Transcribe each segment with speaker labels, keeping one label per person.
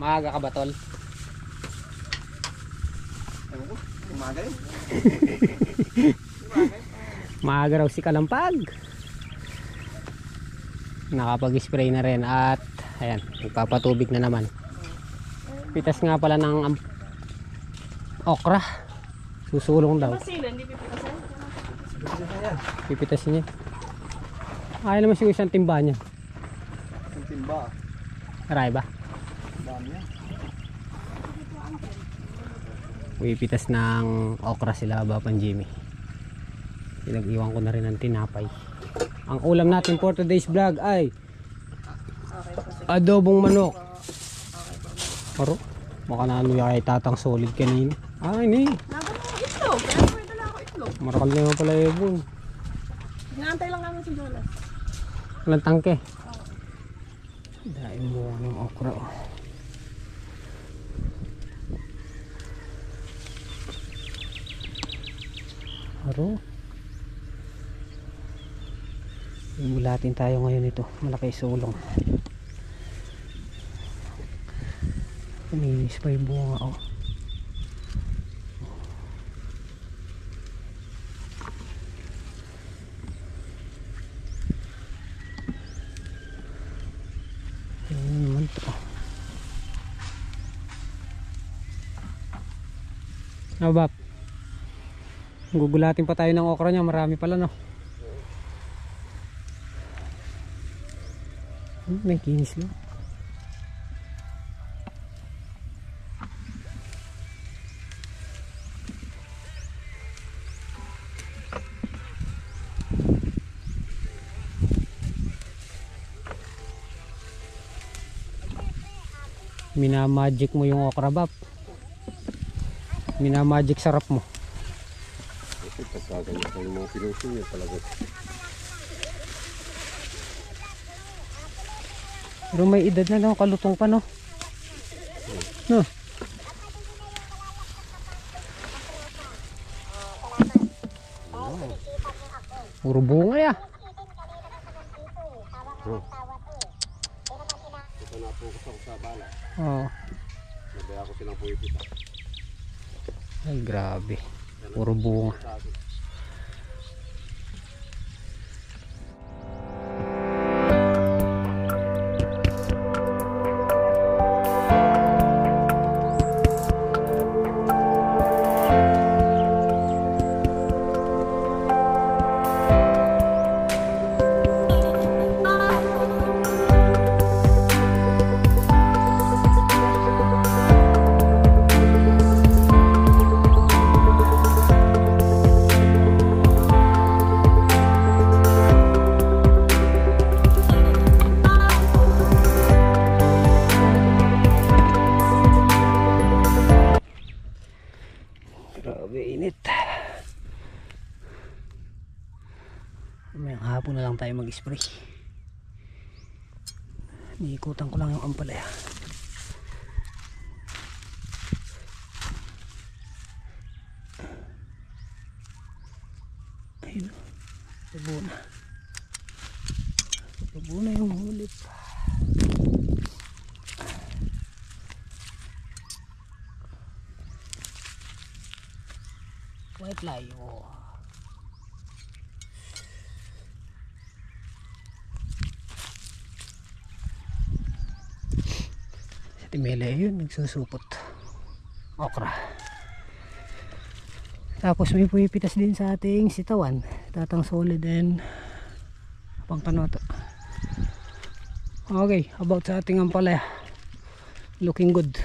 Speaker 1: Maaga ka ba, tol?
Speaker 2: Umaga rin.
Speaker 1: Maaga raw si Kalampag. Nakapag-spray na rin at ayan, nagpapatubig na naman. Pitas nga pala ng okra. Susulong daw.
Speaker 3: Hindi pipitasan?
Speaker 1: Pipitasin niya. Ayaw naman siguro isang timba niya.
Speaker 2: Ang timba.
Speaker 1: Aray ba?
Speaker 2: Dami yan.
Speaker 1: Pipitas ng okra sila Bapan Jimmy. Pinag-iwan ko na rin ng tinapay. Ang ulam natin for today's vlog ay adobong manok. Paro, baka naano yung kay tatang solid kanina. Ay ni.
Speaker 3: Naban mo itlog. Kaya may dala ako itlog.
Speaker 1: Marakal na yung pala yun.
Speaker 3: Inaantay lang namin si Jonas.
Speaker 1: Walang tangke. Dahil mo ng okra. Paro. Imulatin tayo ngayon ito. Malaki sulong. Uminis pa yung bunga oh. Ano naman ito? Bab, gugulatin pa tayo ng okra niya. Marami pala no. May kinis lang. Minamagic mo yung okra, Bab. Minamagic sarap mo.
Speaker 2: Ito pagkaganyan sa mga pinuso niya talaga.
Speaker 1: Pero may edad na lang, kalutong pa no. No. Puro bunga ya.
Speaker 2: Ito na po ako sa bala.
Speaker 1: Oo.
Speaker 2: Nabaya ko silang puwipita.
Speaker 1: Ay grabe. Puro bunga. Grabe init. May hapon na lang tayo mag-spray. Niikutan ko lang yung ampalaya. Ayun. Tubo na. Tubo na yung hulip. White layo. Sa Timela yun, nagsusupot okra. Tapos may pumipitas din sa ating sitawan, tatang solid and pang kanoto. Okay, about sa ating ampalaya, looking good.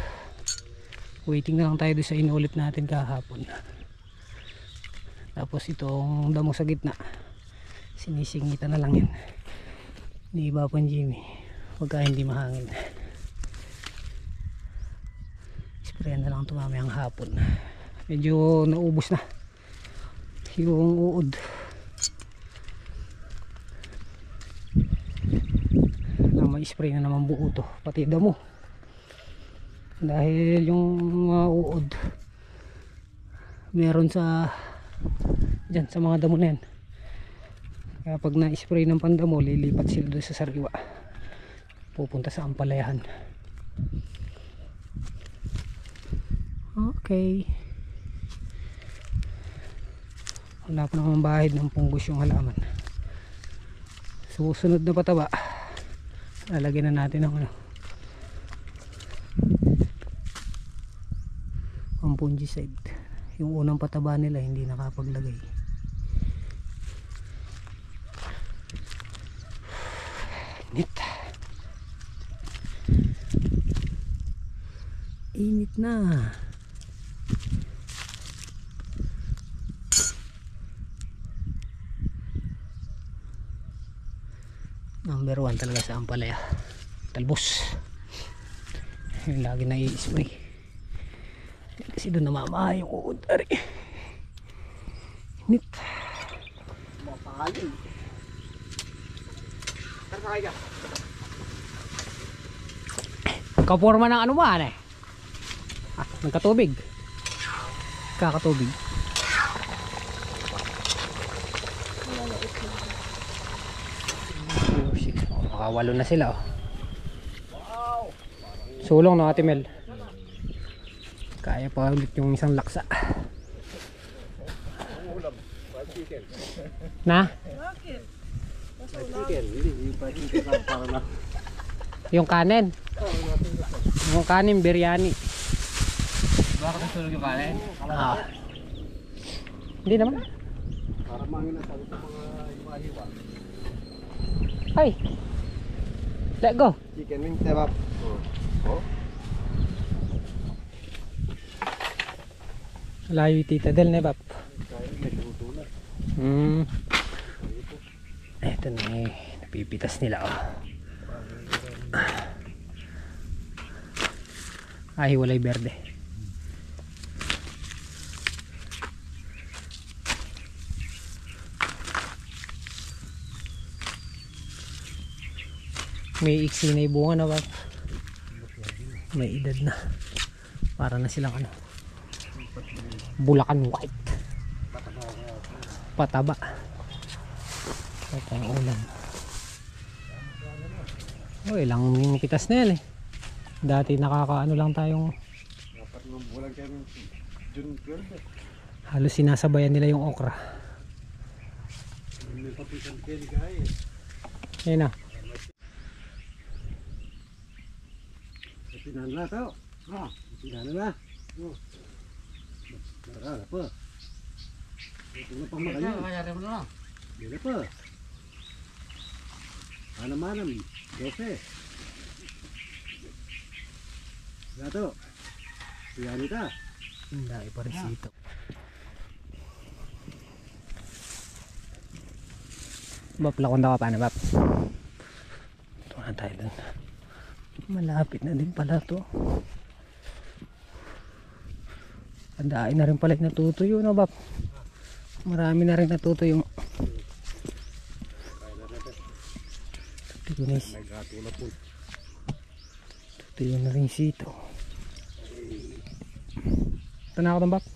Speaker 1: Waiting na lang tayo doon sa inulit natin kahapon. Tapos itong damo sa gitna, sinisingitan na lang yan ni Bapan Jimmy pagka hindi mahangin. Sprayan na lang ito mamayang hapon. Medyo naubos na yung uod. Na may spray na naman buo to, pati damo. Dahil yung uod meron sa dyan sa mga damo na yan. Kaya pag na-spray ng pandamo, lilipat sila doon sa sariwa, pupunta sa ampalayahan. Okay. Wala pa naman bahid ng punggos yung halaman. Susunod na pataba, lalagyan na natin ng ano, ang fungicide. Yung unang pataba nila hindi nakapaglagay. Init. Init na. Number 1 talaga sa ampalaya, talbos. Yung lagi na i-spray kasi doon namamahay yung uod. Ari, init.
Speaker 2: Mapalin. Tarsakay ka.
Speaker 1: Kaporma ng ano ba eh? Nagkatubig. Kakatubig. Makawalo na sila oh. Sulong no Ate Mel. Kaya pa ulit yung isang laksa. Na?
Speaker 3: Bakit?
Speaker 1: Yung kanin. Yung kanin biryani.
Speaker 2: Bakit nasulog yung kanin?
Speaker 1: Ah. Hindi naman.
Speaker 2: Para mangin ang sabi sa mga hiwa.
Speaker 1: Ay. Let go.
Speaker 2: Chicken wing, tebap. Oh.
Speaker 1: Layo yung tita Del Nebap. Eto na eh. Napipitas nila oh. Ay, walay berde. May iksi na yung bunga na ba? May edad na. Para na silang ano, Bulacan White. Pataba. Ito ang ulam. Oh, ilang pitas na yan eh. Dati nakakaano lang tayong
Speaker 2: Dapat ng bulan kami June 12.
Speaker 1: halos sinasabayan nila yung okra.
Speaker 2: May papisan kayo ni Gaya.
Speaker 1: Ayan na.
Speaker 2: Pinahan na tao. Pinahan na. Marala pa. Ito na pang makalim.
Speaker 4: Kaya mo na.
Speaker 2: Dila pa. Manam-manam. 12. Gato. Piyani ka.
Speaker 1: Hindi pa rin sito. Bap, lakon daw ka paano, Bap? Ito na tayo dun. Malapit na din pala to. Andain na rin pala yung natutuyo, no, Bap? Marami na rin natutuyo. Tutuyo na yung
Speaker 2: Nagato na po.
Speaker 1: tutuyo na rin sito. Ito na ako ng Bap.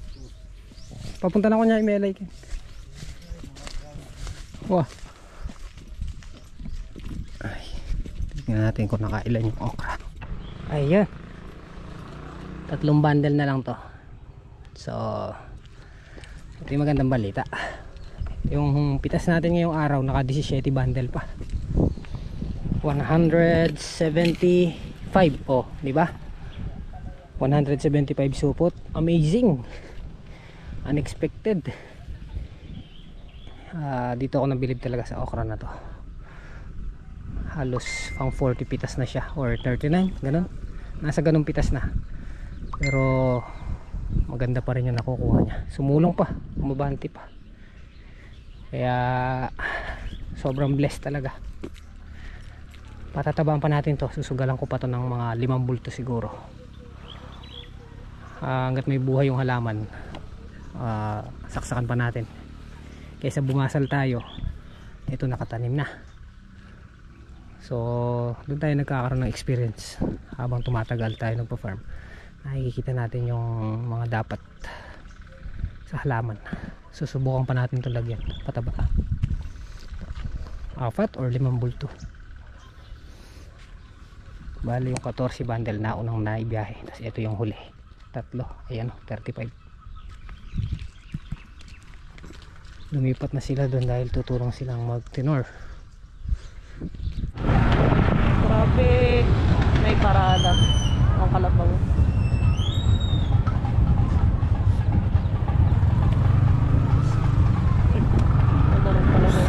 Speaker 1: Papunta na ako niya, imelay ka. Wah. Ay, tignan natin kung nakailan yung okra. Ayun. 3 bundle na lang to. So, ito yung magandang balita. Yung pitas natin ngayong araw, naka 17 bundle pa. 175. Oh, di ba? 175 supot. Amazing. Unexpected. Dito ako nabilib talaga sa okra na to. Halos pang 40 pitas na siya or 39, ganun. Nasa ganung pitas na. Pero maganda pa rin yung nakukuha niya. Sumulong pa, umabante pa. Kaya sobrang blessed talaga. Patatabaan pa natin to. Susugalan ko pa to ng mga 5 bulto siguro. Hanggat may buhay yung halaman, saksakan pa natin. Kaysa bumasal tayo, ito nakatanim na. So doon tayo nagkakaroon ng experience. Habang tumatagal tayo nagpa-farm, nakikita natin yung mga dapat sa halaman. Susubukan pa natin itong lagyan pataba, 4 or 5 bulto. Bali yung 14 bundle na unang naibiyahe, tapos ito yung huli. tatlo, ayan 35. Lumipat na sila doon dahil tuturong silang mag-tenor.
Speaker 3: Grabe. May parada. Ang kalabaw. Madalang kalabaw.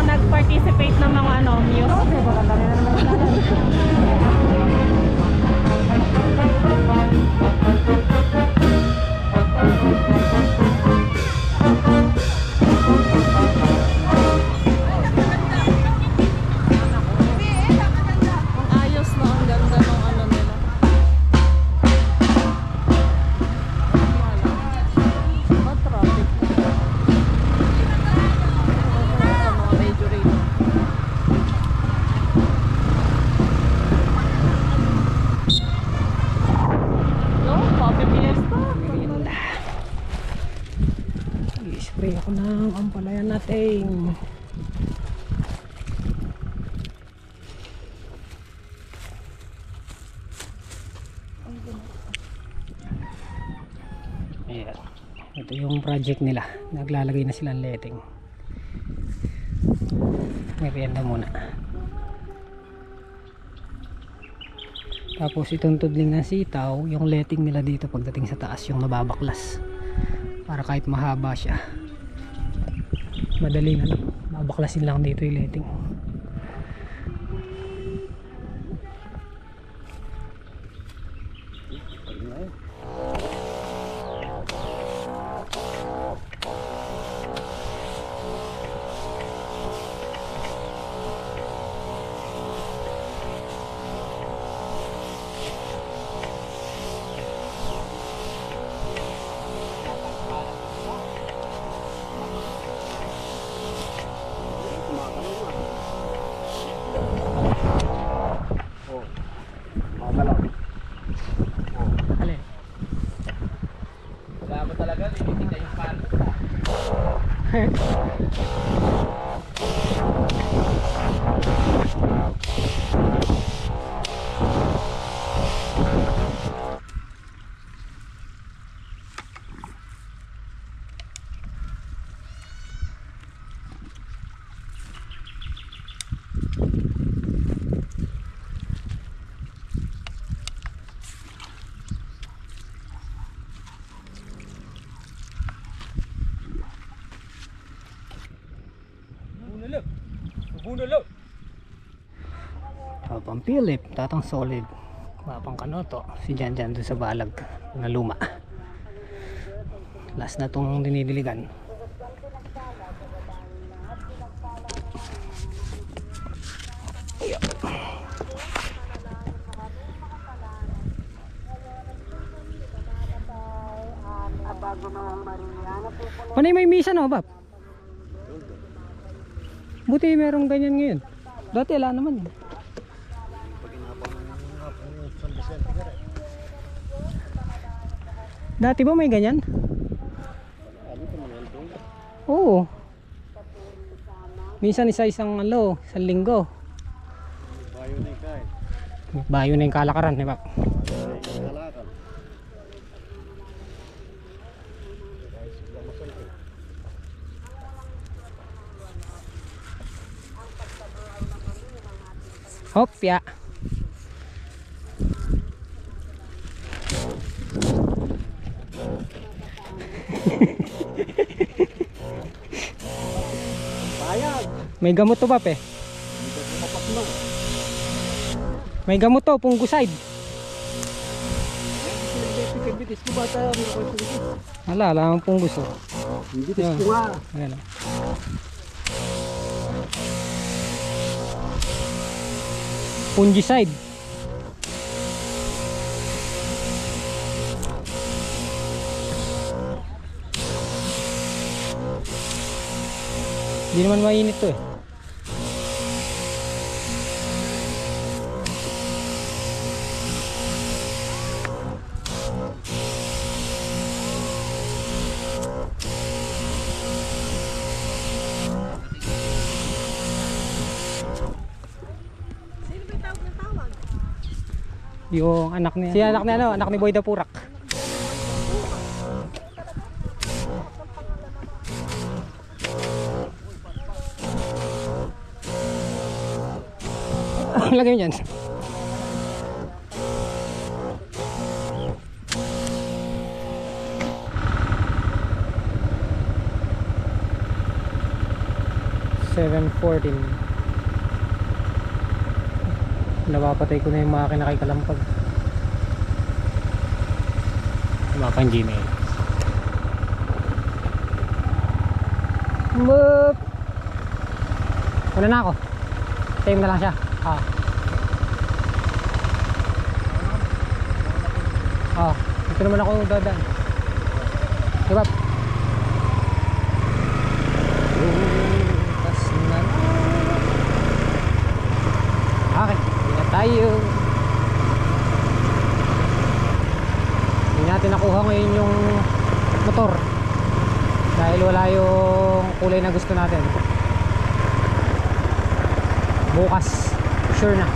Speaker 3: Nag-participate ng mga music. Ayos na, ang ganda ng nila. Traffic. Medyo rito.
Speaker 1: I-spray ako ng ampalayan natin. Ayan. Ito yung project nila. Naglalagay na silang letting. Merienda muna. Tapos itong tudling ng sitaw, yung letting nila dito pagdating sa taas, yung nababaklas. Para kahit mahaba siya, madali na lang. Babaklasin lang dito yung letting. Papang Philip, Tatang Solid, Papang Kanoto, si Janjan doon sa balag na luma. Last na tong dinidiligan. Ayan. Panay may misa no, Bab? Buti merong ganyan ngayon. Dati wala naman. Dati ba may ganyan? Oo. Minsan isang linggo. Bayo na yung kalakaran, di ba? Hop, ya. May gamot to ba, pe? May gamot to, fungicide. Wala lang fungus oh.
Speaker 2: Hindi tis ko nga.
Speaker 1: Ayan. Fungicide. Hindi naman mainit to eh. Yung anak niya. Si anak niya ano? Anak ni Boy Dapurak. Lagay mo dyan. Napapatay ko na yung makina kay Kalampag. Wala pa yung Gmail. Boop! Wala na ako. Time na lang siya. Ito naman ako dadaan. Diba? Bukas na. Okay, hindi na tayo. Hindi natin nakuha ngayon yung motor dahil wala yung kulay na gusto natin. Bukas, sure na.